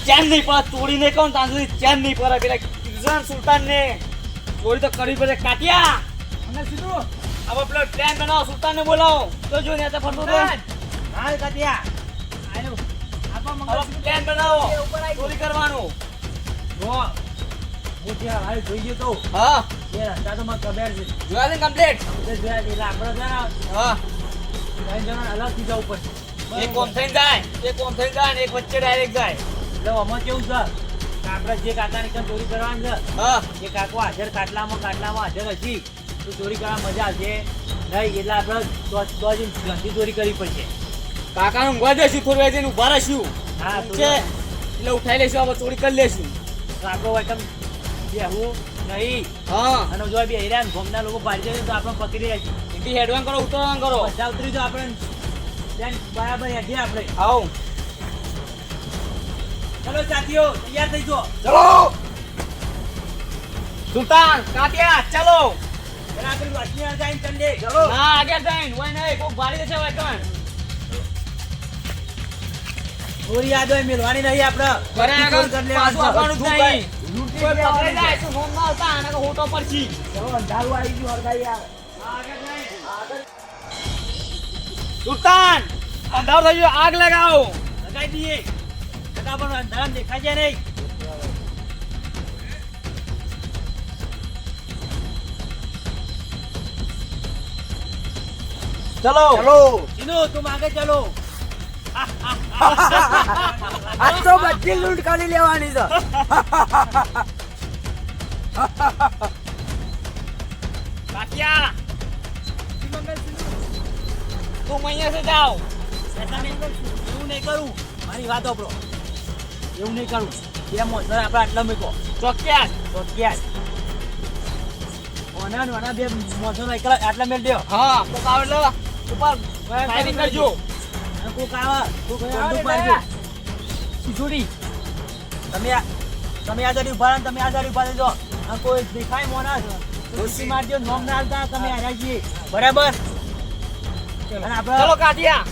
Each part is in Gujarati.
ચેન નહીં પડે, ચોરી નહીં કહું ત્યાં સુધી ચેન નહીં પડે. પેલા કિર્જન સુલતાન ને ચોરી તો કરવી પડે. કાટિયા અને સીધું હવે પેલો પ્લાન બનાવો, સુલતાન ને બોલાવો તો જો ને ફરતો તો હાલ કાટિયા આયો આપા હવે પ્લાન બનાવો ચોરી કરવાનું. જો હું ત્યાં હાલ જોઈ ગયો તો હા એ રસ્તા તો મને ખબર છે જોયા છે કમ્પ્લીટ. એટલે જોયા છે. એટલે આપણે છે ને હા ત્રણ જણા અલગથી જવું પડશે. એક કોમ થઈને જાય, એક કોમ થઈને જાય ને એક વચ્ચે ડાયરેક્ટ જાય. એટલે આમાં કેવું છે કે આપણે જે કાકાની ત્યાં ચોરી કરવાની છે હા એ કાકો હાજર કાટલામાં હાજર હજી તો ચોરી કરવા મજા આવશે નહીં. એટલે આપણે તો જ ગંદી ચોરી કરવી પડશે. કાકાનું ઊંઘવા દેશું, થોડી વાર જઈને ઊભા રહીશું. હા તો છે એટલે ઉઠાઈ લેશું, આપણે ચોરી કરી લેશું. કાકો હોય તમે બેહવું નહીં હા અને જો બે હેરાન ગામના લોકો પાડી જાય તો આપણે પકડી રાખીએ. એથી હેડવાન કરો, ઉતરવાન કરો. બધા ઉતરી તો આપણે ત્યાં બરાબર હેઠીએ આપણે. આવો ચલો સાથીઓ તૈયાર થઈ જો. ચલો સુલતાન કાટિયા ચાલો. પેલા આપણે વાસની જઈને ચંડે ના આગળ જઈને હોય નહીં, કોક ભારી દેશે હોય કણ. ચોરી યાદ હોય મેળવાની નહીં આપણે. બરાબર ચોરી કરી પાછું આવવાનું જ નહીં. લૂંટી કોઈ પકડાઈ લેવાનું જાય છે. તો નોમ ના આવતા આને તો હોટો પરથી. ચલો અંધારું આવી ગયું હરગાઈ આવે. સુલતાન અંધાર થઈ ગયો, આગ લગાવો. લગાઈ દઈએ લગા પણ અંધારામાં દેખાય છે નહીં. ચલો ચલો સીનુ તું આગે ચલો. આજ તો બધી લૂંટ કરી લેવાની છે. કાટિયા તું અહીંયા से જાઓ. શેતાને એવું નહીં કરું. મારી વાત સાંભળો. એવું નહીં કરું. બે મોસર આપણે આટલા મૂકો ચોક્યાસ તો ક્યાં ઓના ઓના બે મોસર એકલા આટલા મેળ દ્યો. હા કોક આવે એટલે ઉપર ફાયરિંગ કરજો. અને કોક આવે કોક આવે બંદૂક એટલે. મારજો. સિસોડી તમે આ જાડી ઉભા રહો ને તમે આ જાડી ઉભા રહેજો. આ કોઈ દેખાય મોના દોસ્તી મારજો. નોમ ના હાલતા તમે હાર્યા છીએ બરાબર. અને આપણે ચલો કાટિયા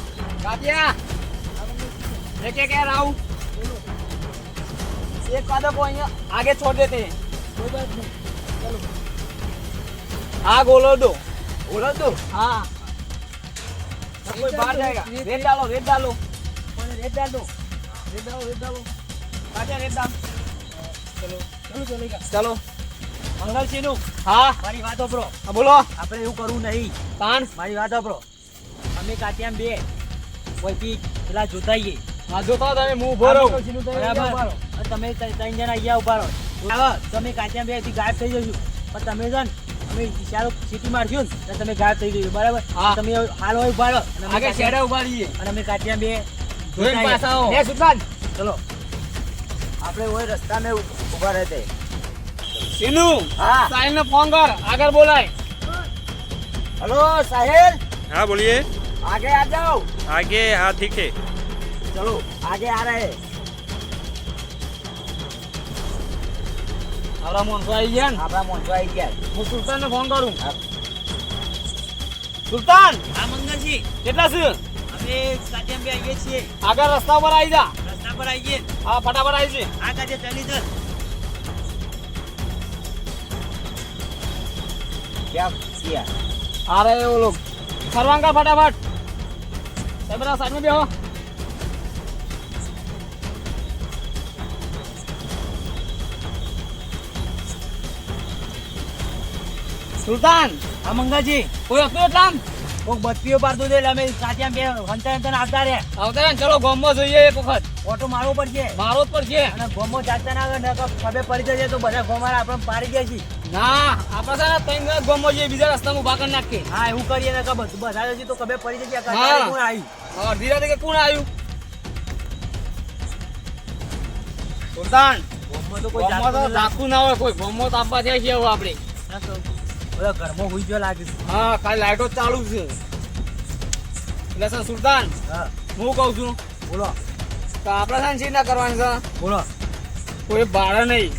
કાટિયા एक एक राव एक कदम को यहाँ आगे छोड़ देते हैं. કોઈ બાત નહીં. ચલો आग ओलो दो. ઓળખ દો. हाँ कोई बाहर जाएगा. रेत डालो रेत डालो કોને રેડ ડાલ દો. रेत डालो रेत डालो. काटिया रेत डाल. ચલો ચલો चलो મંગલસિંહનું हाँ મારી વાત સાંભળો. हाँ बोलो આપણે એવું કરવું નહીં. कान મારી વાત સાંભળો. અમે કાટિયામ બે કોઈથી પેલા જોતાઈએ हाँ जो था मैं मुंह भरो. બરાબર. અને તમે ત્રણ જણા અહીંયા ઉભા રહો. આવો તમે કાટિયામ બે થી ગાયબ થઈ જશું. પણ તમે છે ને અમે ચાલો સિટી મારશું ને તમે ગાયબ થઈ જજો બરાબર. હા. તમે હાલ હોય ઉભા રહો અને અમે आगे કાટિયામ- छेड़ा उभा रहिए. અને અમે કાટિયામ બે જોઈને જોતાઈએ. પાછા આવો. લે સુલતાન ચલો આપણે ઓય રસ્તાને ઉભા રહેતે. सीनू हाँ साहिल ने फोन कर आगर बोलाए. हेलो साहिल हाँ बोलिए. आगे आ जाओ. आगे हाँ ठीक है. चलो आगे आ रहे हैं. हमारा मोन आई गया ने. આપણા મોંચો આવી ગયા. હું સુલતાન ને ફોન કરું. હા. સુલતાન હા મંગલજી કેટલા છે? અમે કાટિયામ બે આવીએ છીએ. આગળ રસ્તા પર આવી જા. રસ્તા પર આવીએ. હા ફટાફટ આવી છે. આ કાજે ચાલી ચાલ. क्या किया? आ रहे हैं वो लोग. फरवान का फटाफट. कैमरा साइड में बेहो. સુલતાન હા મંગલજી કોઈ હતું એટલામ કોક બત્તીઓ પાડતું હતું એટલે અમે કાટિયામ બે હંતા હંતા આવતા રહ્યા. આવતા ને ચલો ગોમમાં જોઈએ એક વખત. ઓટો મારવો પડશે. મારો જ પર છે. અને ગોમો જાતા ના આવે ને ખબર પડી જશે તો બધા ગોમારા આપણે પાડી દે છે. ના આપણે છે ને ત્રણ ગોમમાં જોઈએ, બીજા રસ્તામાં ઉભા કરી નાખીએ. હા એવું કરીએ ને કે બધું બધા જશે તો ખબર પડી જશે કે હા. કાંઈ કોણ આવ્યું. હા ધીરે કે કોણ આવ્યું? સુલતાન ગોમમાં તો કોઈ ગોમમાં તો જાતું નથી. રાખવું ના હોય કોઈ. ગોમમાં તો આપવા જાય છે હવે આપણે. ના તો બધા ઘરમાં હુઈ ગયો લાગે છે. હા ખાલી લાઈટો જ ચાલુ છે. એટલે સર સુલતાન હા હું કહું છું બોલો તો આપણે છે ને ચિંતા કરવાની છે. બોલો કોઈ ભાડે નહીં.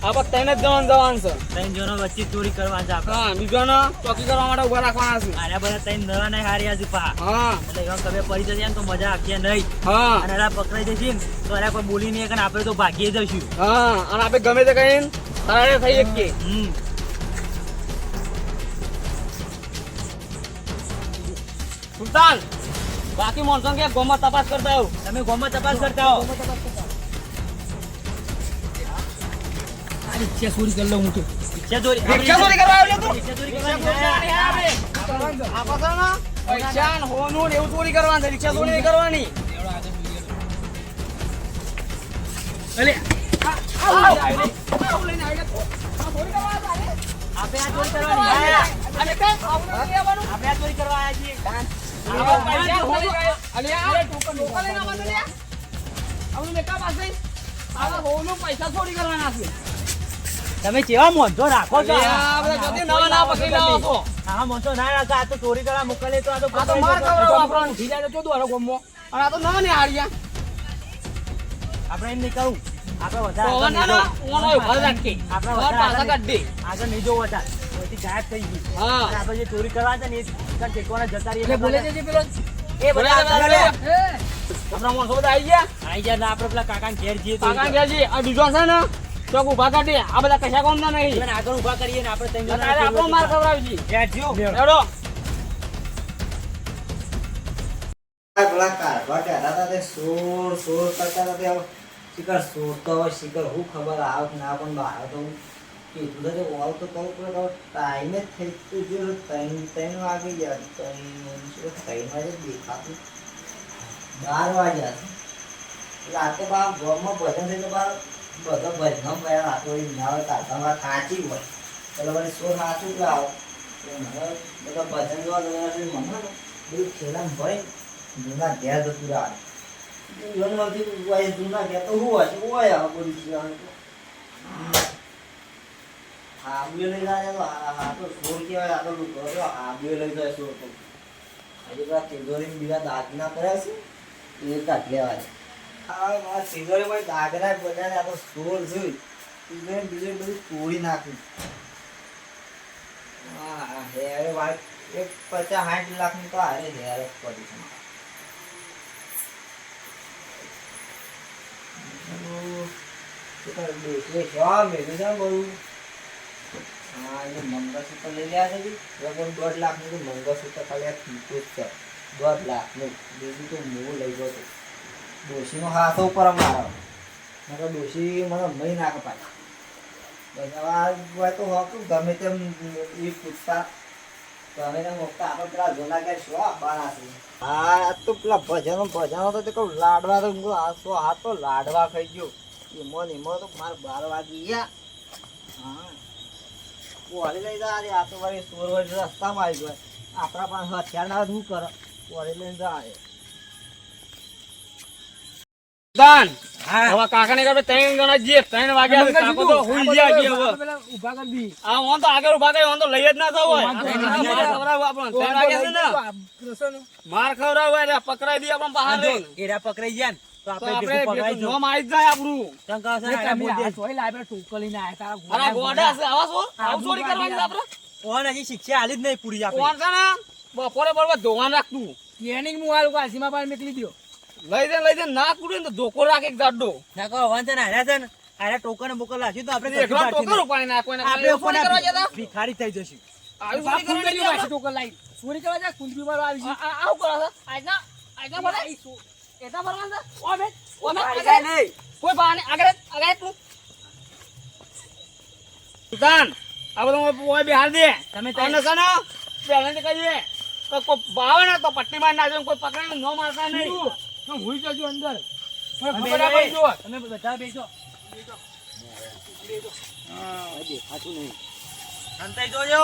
આપણે ત્રણ જ જવાનું છે. ત્રણ જણો વચ્ચે ચોરી કરવા છે આપણે. હા, બીજાને ચોકી કરવા માટે ઉભા રાખવાના છે. આના બધા ત્રણ નવા ને હારી આજે પા. હા એટલે એમ તમે પડી જશે ને તો મજા આખી નહીં. હા અને એના પકડાઈ જશે ને તો એના કોઈ બોલી નહીં કે આપણે તો ભાગી જશું. હા, અને આપણે ગમે તે કહીને તરાડે થઈ શકીએ. સુલતાન, બાકી માણસો કે ગોમાં તપાસ કરતા આવું. તમે ગોમાં તપાસ કરતા હો. આ રિક્ષા ચોરી કરી લઉં હું તો. રિક્ષા ચોરી કરવા આવ્યો તું? રિક્ષા ચોરી રિક્ષા કરવાની. ચોરી કરવાની આપણે. આ પાછળ ના પૈસા ને હોનું ને એવું ચોરી કરવાનું છે. રિક્ષા ચોરી નહીં કરવાની. અલે આવું લઈને આવી લે. આ ચોરી કરવા આવ્યા છે. આપણે આ ચોરી કરવાની. અને કઈ આવું નથી લેવાનું. આપણે આ ચોરી કરવા આવ્યા છીએ. આ પૈસા હોનું અલ્યા ટોકન લઈને આવવાનું લ્યા. આવું મેકા પાસે આ હોનું પૈસા ચોરી કરવાના છે. તમે કેવા મોંધો રાખો છો? અલ્યા, બધા જલ્દી નવા નવા પકડી લાવો છો. હા મોંધો ના રાખો. આ તો ચોરી કરવા મોકલે તો આ તો આ તો માર ખવડાવો આપણને. ઉઠી જાય તો ચોદું હારો ગમો. અને આ તો નવા ને હાર્યા. આપણે એમ નહીં કહું. આપણે તો હવે ના ના, ઓનો ઉભા રાખી. આપણે ઓર પાછા કાઢ દે. આગળ નહીં જોવો હતા. ઓયથી ગાયબ થઈ ગઈ. હા. અને આપણે જે ચોરી કરવા હતા ને એ કાં ટેકવાના જતા રહીએ. એટલે બોલે છે પેલો એ બધા બોલે આગળ છે લે. આપણા માણસો બધા આવી ગયા. આઈ જા ને આપણે પેલા કાકાને ઘેર જઈએ તો કાકા ગયા છે. આ બીજો છે ને ચોક ઉભા કાઢી. આ બધા કશા કોમના નહીં. એને આગળ ઊભા કરીએ ને આપણે ત્રણ જણા તારે આપણો માર ખવડાવી છે. ઘેર જ્યો. હેડો. પેલા કાઢવા કહેતા હતા તે સોર કરતા હતા તે હવે શિખર સોરતો હોય શિખર હું ખબર આવ કે ના પણ બહાર તો કીધું તો વાવ તો કહું પણ ટાઈમે જ થઈ ગયો. ત્રણ વાગે ગયા. ત્રણ વાગે દેખાતું 12 વાગ્યા છે. રાતે બા ગોમાં ભજન થઈ તો બા બધો ભજન ગયા રાતો ના હોય કાઢવામાં કાચી હોય એટલે મને સોર નાચું જ આવો મને બધા ભજન જોવા મને બધું ખેલામ ભાઈ જૂના ઘેર જતું રહ્યા. જૂના ઘેર તો શું હોય બધું હાબીઓ લઈ જાય તો આ તો સોર કહેવાય. આ તો હાબીઓ લઈ જાય સોર તો હજી પેલા તિજોરી બીજા દાગીના કર્યા છે એ કાઢ લેવા છે. હા મારા તિજોરીમાં દાગના બધાને આ તો સોર છે. તિજોરી બીજું બધું તોડી નાખ્યું. હા હેરે વાળ એક 50-60 લાખની તો હારે હેર જ પડી છે. મંગળસૂત્ર લઈ રહ્યા છે. 1.5 લાખનું તો મંગળસૂત્ર ખાલી આ ટીપું જ છે. 1.5 લાખનું બીજું તો હું લઈ ગયો હતો. ડોશીનો હાથ ઉપર મારો નકર ડોશી મને મહી નાખે પાછી. બધા તો હોતું ગમે તેમ એ પૂછતા ગમે તેમ હોતા આપણે પેલા જોના કે શું આપવાના છે. હા તો પેલા ભજનો તો તે કહું લાડવા તો હાથ તો લાડવા ખાઈ ગયો. એમાં તો મારે 12 વાગી ગયા. હા પોળી લઈ જાય. આ તો મારી સોર વર્ષ રસ્તામાં આવી ગયો. આપણા પાસે હથિયાર ના શું કરે. પોળી લઈને જાય. દાન હા. હવે કાકા ને આપણે 3 જણા જઈએ. 3 વાગ્યા છે. કાકો તો હુઈ ગયા છે હવે. ઊભા કરી દી. આ ઓન તો આગળ ઉભા કરી ઓન તો લઈ જ ના થવો હોય. વાંધો માર નહીં. ખવડાવો આપણને. 3 વાગ્યા છે ને માર ખવડાવો એટલે પકડાઈ દી આપણને બહાર લઈને. એરા પકડાઈ ગયા ને તો તો આપણે આપણે ભેગું પકડાઈ નોમ આવી જ જાય આપણું. અરે ગોડા છે આવા શું આવું ચોરી કરવાની છે આપણે. ઓન હજી શિક્ષા હાલી જ નહીં પૂરી આપણે. કોણ છે ને બપોરે બરોબર ધોવાન રાખતું. લઈ દે ના કુડે ને તો ધોકો રાખે એક દાડો. ના કહો વાંધો ને હાર્યા છે ને હાર્યા ટોકન બોકન લાગ્યું તો આપણે એકલો કશું ટોકર પાડશું ઉપાડી નાખો એને. નહીં. આપણે ચોરી કરવા જતા ભિખારી થઈ જશું. આવી ચોરી કરવાની નથી આપણે. આવું કરો છો આજના ભલે એટલા ભરવાનું છે. ઓમે આગળ કોઈ બહાને આગળ તું સુલતાન આ બધું ઓય બિહાર દે. તમે તને છે ને પહેલાથી કહીએ તો કોઈ ભાવે ને તો પટ્ટી મારી નાખજો. કોઈ પકડે ને ન મારતા નહીં. તમે બધા બેસો. દેખાતું નહીં. સંતાઈ જોજો.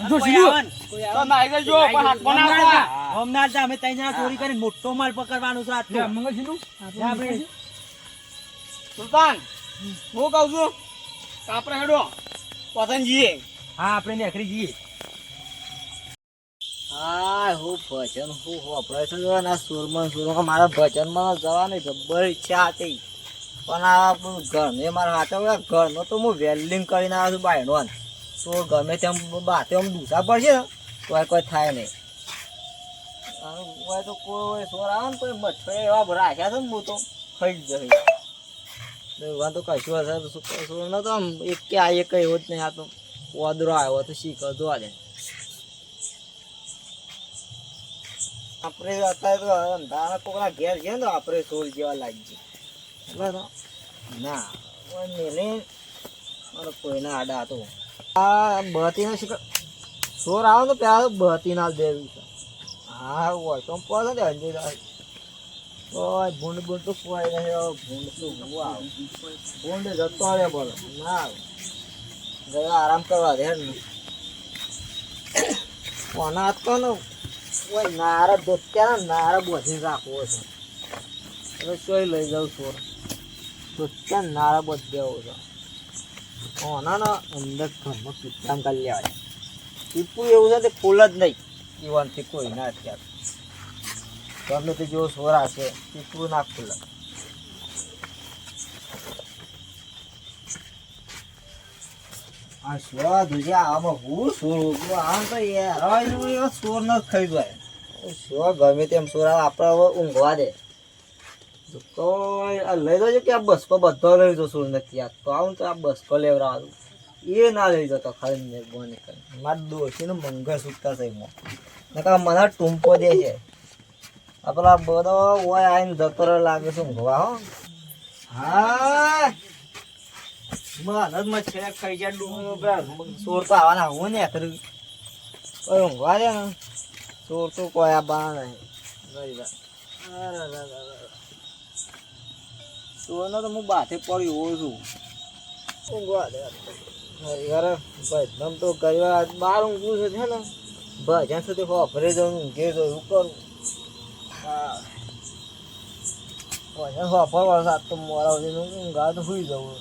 જો કોઈ સીધું. આવે ને, કોઈ આવે. તો નાઈ જજો પણ હાથ પણ આવતા. હમણાં જ અમે ત્રણ જણા ચોરી કરીને મોટો માલ પકડવાનો છે આજનો. આપણે સુલતાન હું કહું છું કે આપણે હેડો પતંગ જઈએ. હા આપણે નેકરી જઈએ. હા હું ભજન હું વાપરે છે. ના સુરમાં મારા ભજનમાં જવાની જબ્બર ઈચ્છા હતી. પણ આ ઘરને મારા હાથે ઘરનો તો હું વેલ્ડિંગ કરીને આવ્યો છું બાયનો તો ગમે તેમ બાતે આમ દૂસા પડશે ને તો કોઈ થાય નહીં હોય તો કોઈ સોર આવે ને કોઈ મચ્છર એવા રાખ્યા છે ને હું તો ખાઈ જ જઈ વાંધો કશું હશે સોર ન તો આમ એક કે આ એક એવો જ નહીં આ તો વાદરો આવ્યો તો શીખ જોવા દે આપણે અત્યારે તો અંધારા કોકના ઘેર ગયા ને તો આપણે સોર જેવા લાગી બરાબર ના મેલે કોઈને આડા હતો આ બહતીના શિકાર સોર આવે તો પેલા બહતી ના દેવી છે હા હોય તો પડે ને અંજે ભૂંડ ભૂંડ તો કોઈ નહીં ભૂંડ શું આવે ભૂંડ જતો આવે બોલો ના ગયા આરામ કરવા દે ને કોના હાથ તો ને કોઈ નારા દોત્યા નારા બોધી રાખવો છે એટલે ચોઈ લઈ જાઉં સોર દોત્યા નારા બોધ દેવો છે કોના ને અંદર ઘરમાં પીપળામ કરી લેવાય પીપું એવું છે તે ફૂલ જ નહીં જીવનથી કોઈ ના અત્યારે ગમે તે જેવો સોરા છે પીપળું ના ફૂલ આ સ્વાદ છે આમાં હું સોર આમ તો યાર સોર ન ખાઈ જાય સ્વા ગમે તેમ સોર આપણે હવે ઊંઘવા દે તો લઈ જજો કે આ બસકો બધો લઈ જજો સોર નથી યાદ તો આવું તો આ બસકો લેવડાવું એ ના લઈ જતો ખાલી મહેરબાની કરી મારા દોશીનું મંગળસૂત્ર છે એમાં નકા મને ટૂંપો દે છે આ પેલા બધો હોય આવીને જતો લાગે છે ઊંઘવા હો હા મને છે ખાઈ જાય સોર તો આવવાના હું ને કોઈ ઊંઘવા દે ને સોર તો કોઈ આ બા નહીં સોરનો તો હું બાથે પડ્યો હોઉં છું ઊંઘવા દે યાર ભાઈ તો કરવા બહાર ઊંઘવું છે ને ભાઈ જ્યાં સુધી ઘરે જવું ઊંઘે જવું એવું કરું હા સફર વરસાદ તો મોડા સુધી ઊંઘા તો સુઈ જવું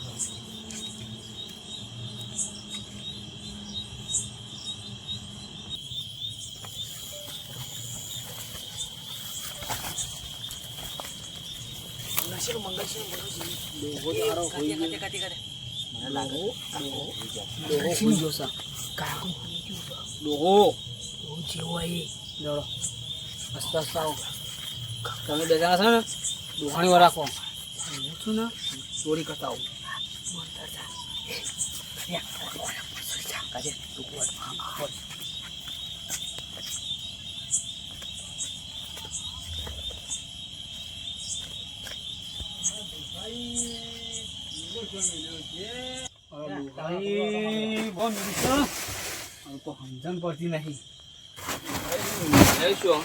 તમે બે જણા છે ને દુહાણી રાખો હું છું ને ચોરી કરતા આવું તો સમજણ પડતી નહીં શું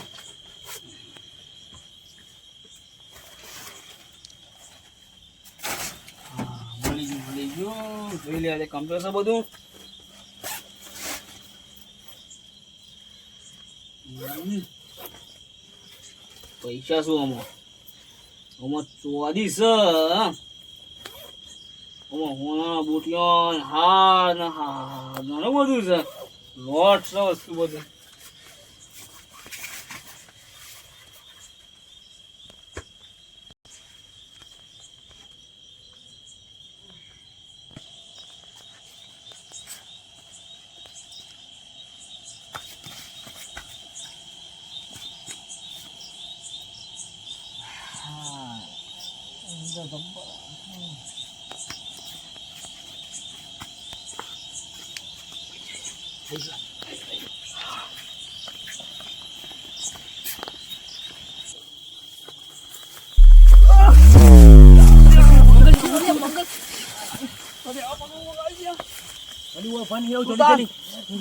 મળી ગયું જોઈ લે કમ્પ્યુટર છે બધું પૈસા શું આમાં ચોદી છે હોના બુટિયો હાર ને હા ઘણું બધું છે લોટ છે વસ્તુ બધું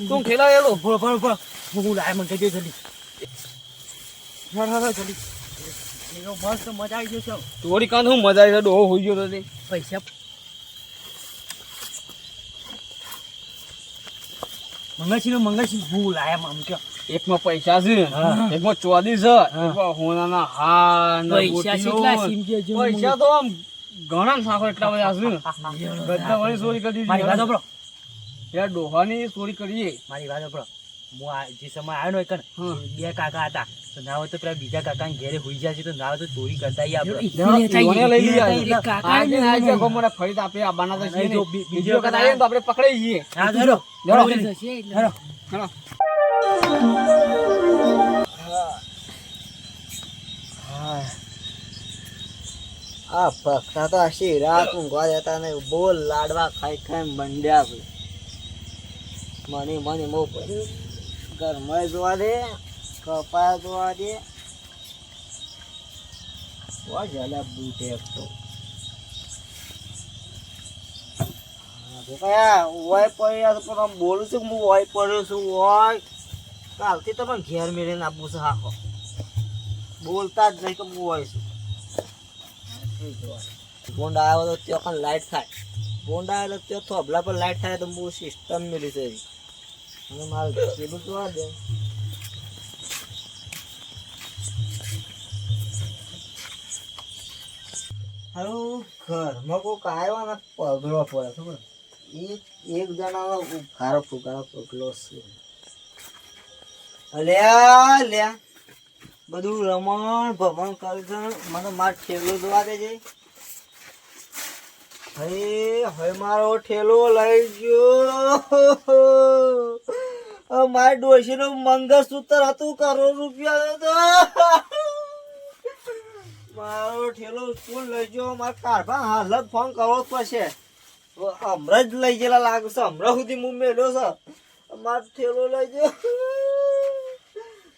તું ખેલા એલો ભરો ભરો ભરો હું લાય મને કહેજે જલ્દી હા જલ્દી મસ્ત મજા આવી જશે થોડી કાંત હું મજા આવી ડોહો હોઈ ગયો તો પૈસા મંગાસી ભૂ લાયા આમ કે એકમાં પૈસા છે એકમાં ચોદી છે એકમાં હોનાના હાર ને બુટિયો. પૈસા તો આમ ઘણા સાખો એટલા બધા છે બધા વાળી ચોરી કરી દીધી મારી વાત સાંભળો યાર ડોહાની ચોરી કરીએ મારી વાત સાંભળો હું આ જે સમય આવ્યો ને બે કાકા હતા તો ના હોય તો પેલા બીજા કાકા ઘેરે હોઈ જાય છે તો ના હોય તો ચોરી કરતા આવીએ આપણે. ઈવોને લઈ લઈએ આજે. એટલે કાકા ને આજે આખો મને ફરી આપણે આબાના તો છીએ જો ને. બીજો બીજો વખત આવીએ ને તો આપણે પકડાઈ જઈએ. હા હેડો હેડો. હેડો. હેડો. આ ભક્તા તો આશી રાત ઊંઘવા જતા ને બોલ લાડવા ખાઈ ખાઈ મંડ્યા છે. મને મો પડ્યું ઘરમાં જોવા દે કપા જોવા દે વાજલા બૂટ એક તો ઓય પડ્યા તો પણ આમ બોલું છું હું ઓય પડ્યો છું ઓય કાલથી તમે ઘેર મેળીને આપવું છે હાખો બોલતા જ નહીં કે હું ઓય છું. બોન્ડ આવ્યો તો ત્યાં પણ લાઈટ થાય બોન્ડ આવ્યો ત્યાં થોભલા પર લાઈટ થાય તો બહુ સિસ્ટમ મેળવી છે અને મારે પેલું જોવા દે હારું ઘરમાં કોઈક આવ્યો ને પગલો પડે ખબર એક જણાનો ઉઘારો ફુગારો પગલો છે અલ્યા લ્યા બધું રમણ ભમણ કરે છે મને માર ઠેલો જોવા દેજે હવે મારો ઠેલો લઈ ગયો મારી ડોશીનું મંગળસૂત્ર હતું કરોડ રૂપિયા તો મારો ઠેલો સ્કૂલ લઈ ગયો મારા કાઢવા હાલ જ ફોન કરવો જ પડશે હમણાં જ લઈ ગયેલા લાગે છે હમણાં સુધી હું મેળ્યો છે મારો ઠેલો લઈ ગયો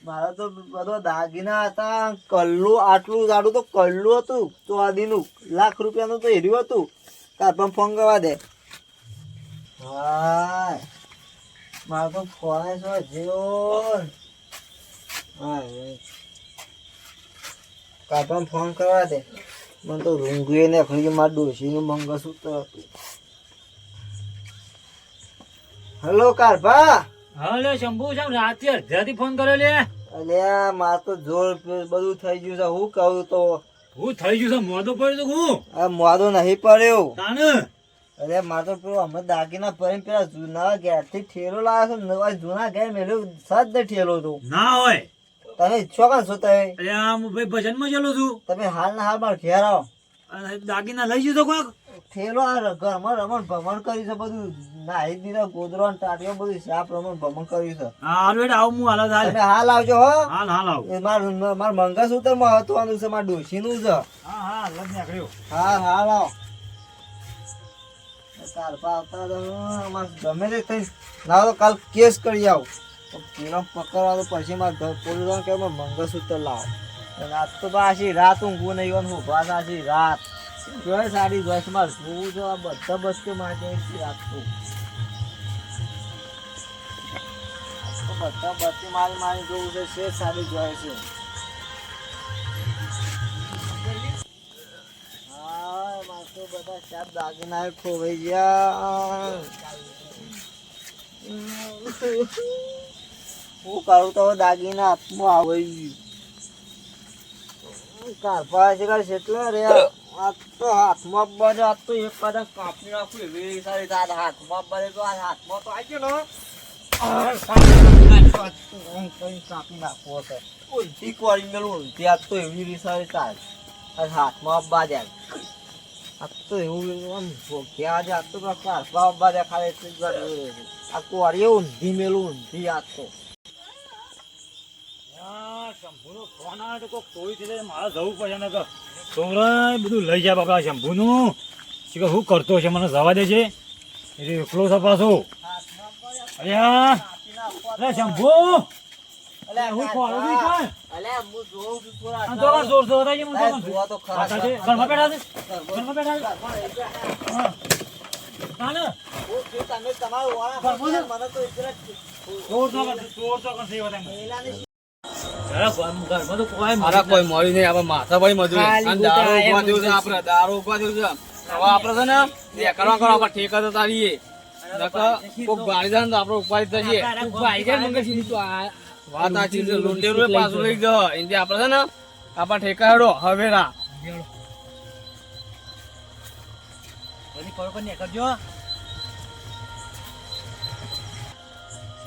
મારા તો બધો દાગીના હતા કલ્લું આટલું જાડું તો કલ્લું હતું તો આદિનું લાખ રૂપિયાનું તો હેર્યું હતું કાઢવા ફોન કરવા દે હા મારો તો ફોન છો જેવો હા કાઢવા ફોન કરવા દે મને તો રૂંઘીએ ને ખરી મારા ડોશીનું મંગળસૂત્ર હતું હેલો કારભા હલો શંભુ સાહેબ રાતે અડધાથી ફોન કર્યો લે અલ્યા માર તો જોર બધું થઈ ગયું છે હું કહું તો હું થઈ ગયું છે મોઢું પડ્યું તો હું આ મોદો નહીં પડ્યો તાને અરે માર તો પેલો અમે દાગીના ભરીને પેલા જૂના ઘેરથી ઠેલો લાવ્યો છે નવા જૂના ઘેર મેલ્યો સદ ઠેલો તો ના હોય તમે ઈચ્છો કાં છો તમે અરે આ હું ભાઈ ભજનમાં ચલો છું તમે હાલ ના હાલ માર ઘેર આવો અને દાગીના લઈ જતો કોક ઠેલો આ ઘરમાં રમણ ભમણ કર્યું છે બધું નાહી દીધા ગોદરો ને ટાટીઓ બધું સાપ રમણ ભમણ કર્યું છે હાલ બેટા આવું હું હાલ હાલ તમે હાલ આવજો હો હાલ હાલ આવું એ માર મંગળસૂત્ર માં હતું છે માર ડોશીનું છે હા હા લગ નીકળ્યો હા હાલ આવો કારપા આવતા તો ગમે તે થઈ લાવો તો કાલ કેસ કરી આવ પેલા પકડવા તો પછી મારે પોલીસ કે મંગળસૂત્ર લાવો અને આજ તો પાછી રાત ઊંઘવું નહીં હોય હું પાછી રાત જોઈ સારી જોઈશ મારે જોવું જો આ બધા બસ્તી માટે રાત તો બધા બસ્તી મારી જોવું છે શેર સારી જોઈ છે હા મારે તો બધા સાપ દાગીના ખોવાઈ ગયા હું કરું તો દાગીના હાથમાં આવી કારપા છે એટલા રે આ તો હાથમાં બને આ તો એક કદા કાપી નાખું એવી સારી હાથમાં બને તો આ હાથમાં તો આવી ગયો ને કાપી નાખવો છે ઉલટી કરી મેલું ઉલટી આ તો એવી રીસારી થાય આ હાથમાં બાજ્યા આ તો એવું આમ ભોગ્યા છે આ તો કારપા બાજ્યા ખાલી એટલી જ આ કોરી ઊંધી મેલું ઊંધી આ તો શંભુનો ફોન આવે તો કોક ચોરી થઈ જાય મારે જવું પડે ને તો છોકરા બધું લઈ જાય બાપા શંભુનું શું કરતો છે મને જવા દે છે એટલે એકલો છે પાછો અરે શંભુ અલે હું ખોળું બી ખાય અલે હું જોઉં છું થોડા આ તો જોર જોર થાય છે મને જોવા તો ખરા ઘરમાં બેઠા છે ઘરમાં બેઠા છે હા તાને તમે તમારું વાળા મને તો ઇતરા ચોર તો કરશે એવા time પહેલાની ઘરમાં તો કોઈ મારા કોઈ મળી નહીં આપણે માથા ભાઈ મજૂરી અને દારૂ ઉભા થયું છે આપણે દારૂ ઉભા થયું છે હવે આપણે છે ને એ કરવા કરો આપણે ઠેકા તો તારીએ કોક ગાડી જાય ને તો આપણે ઉપાડી થઈએ ભાઈ જાય મંગળસિંહ તો આ વાત સાચી છે લોંઢેરું પાછું લઈ ગયો એથી આપણે છે ને આપણા ઠેકા હેડો હવે રા બધી ખબર ને કરજો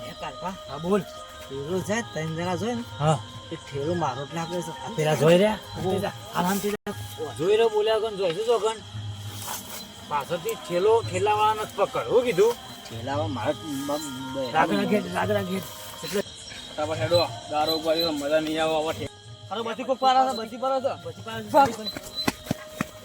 એ કારપા હા બોલ પેલો છે ત્રણ જણા જોઈ ને હા એ ઠેલો મારો જ લાગે છે. આ પેલા જોઈ રહ્યા આરામથી જોઈ રહ્યો બોલ્યા વગર જોઈશું તો ગણ પાછળથી ઠેલાવાળા નથી પકડ હું કીધું ઠેલાવા મારો રાગડા ગેટ ફટાફટ હેડો દારૂ ઉભા રહ્યો મજા નહીં આવે આવા ઠેક. અરે બધી કોક પારા છે બધી પારા છે બધી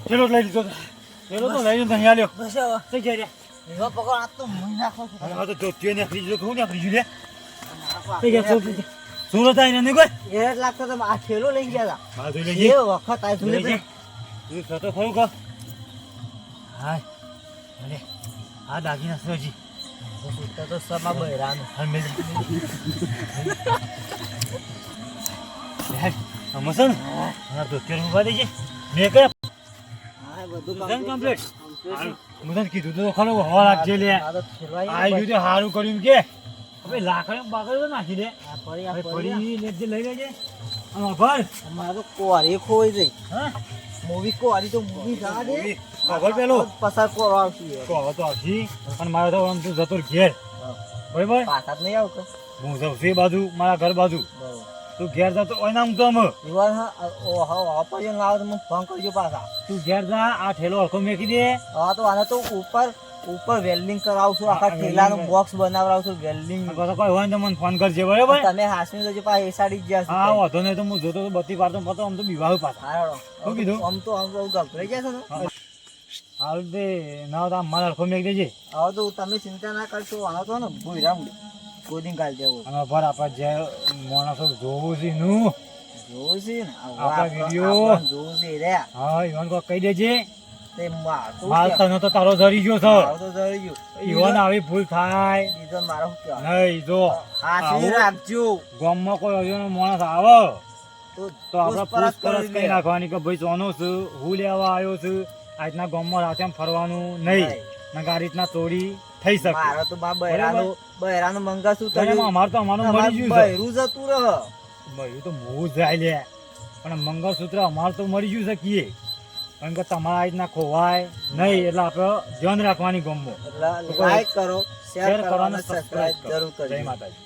ઠેલો લઈ લીધો ઠેલો તો લઈ લીધો અહીંયા લ્યો બસ હવે થઈ જાય એવા પકડ આ તો મહી નાખો આ તો જોતીઓ ને ફ્રીજ હું ને ફ્રીજ લે થઈ ગયા સુરત આઈને ને કોઈ એ લાગતો તો આ ઠેલો લઈ ગયા હા જોઈ હતા લેજે એ વખત આ જોઈ લેજે તું સતો ખરું કો હાય અરે આ દાગીના સજી તો સમા બહેરાનું હાલ મેલ હેડ અમસન આ તો તેર ઉભા દેજે મે કે હા બધું બધું કમ્પ્લીટ મુદન કીધું તો ખરો હવા લાગજે લે આ તો ઠેલવાઈ આ જો તે હારું કર્યું કે હવે લાકડા બાકડા તો નાખી દે આ પડી આ હવે પડી પડી લેજે લઈ લેજે આમાં ભર અમારે તો કોરી ખોઈ જઈ હા મૂવી કોરી તો મૂવી જા દે ખબર પેલો પસાર કોરો આવતી કહો તો આવશી અને મારે તો આમ તું જતો ઘેર બરાબર પાછા જ નહીં આવતો હું જાઉં છું એ બાજુ મારા ઘર બાજુ તું ઘેર જા તો ઓય નામ તો અમે યુવાન ઓપરેશન લાવો તો મને ફોન કરજો પાછા તું ઘેર જા આ ઠેલો હરખો મેકી દે હા તો આને તો ઉપર વેલ્ડિંગ કરાવશું આખા ઠેલાનું બોક્સ બનાવડાવશું વેલ્ડિંગ પછી કોઈ હોય ને તો મને ફોન કરજે બરાબર તમે હાસમી જજો પાછા એસાડી જ જશે હા વાંધો નહીં તો હું જોતો તો બત્તી પાડતો પતો આમ તો વિવાહ પાછા હારો શું કીધું? આમ તો ગભરાઈ જશે ને હાલ દે ના તો આમ મારા હરખો મેકી દેજે હવે તો તમે ચિંતા ના કરશો આનો તો ને ભૂરા ગોદીન કાઢ દેવું અને પર આપણે જે માણસો જોવું છે નું જોવું છે ને આપણા વિડીયો. જોવું છે રે હા ઈવન કોઈ કહી દેજે તે મારું માલ તને તો તારો જરી ગયો છે તો જઈ ગયું ઈવન આવી ભૂલ થાય બીજો મારો શું કહેવાય નહીં જો હાસવી રાખજો ગામમાં કોઈ અજોનો માણસ આવે તો આપણે પૂછપરછ પૂછપરછ કરી કઈ લે. નાખવાની કે ભાઈ સોનો છું હું લેવા આવ્યો છું આ રીતના ગામમાં રાતે આમ ફરવાનું નહીં ને આ રીતના ચોરી થઈ શકે મારો તો બા બહેરાનું મંગાશું એમાં અમારે તો અમારું મળી ગયું છે બહેરું જતું રહ ભાઈ તો બહુ જાય લે પણ મંગળસૂત્ર અમારે તો મળી ગયું છે કીએ કારણ કે તમારા આ રીતના ખોવાય નહીં એટલે આપણે ધ્યાન રાખવાની ગામમાં લાઈક કરો શેર શેર કરો કરો અને અને સબસ્ક્રાઇબ સબસ્ક્રાઇબ કરો જરૂર કરજો જય માતાજી.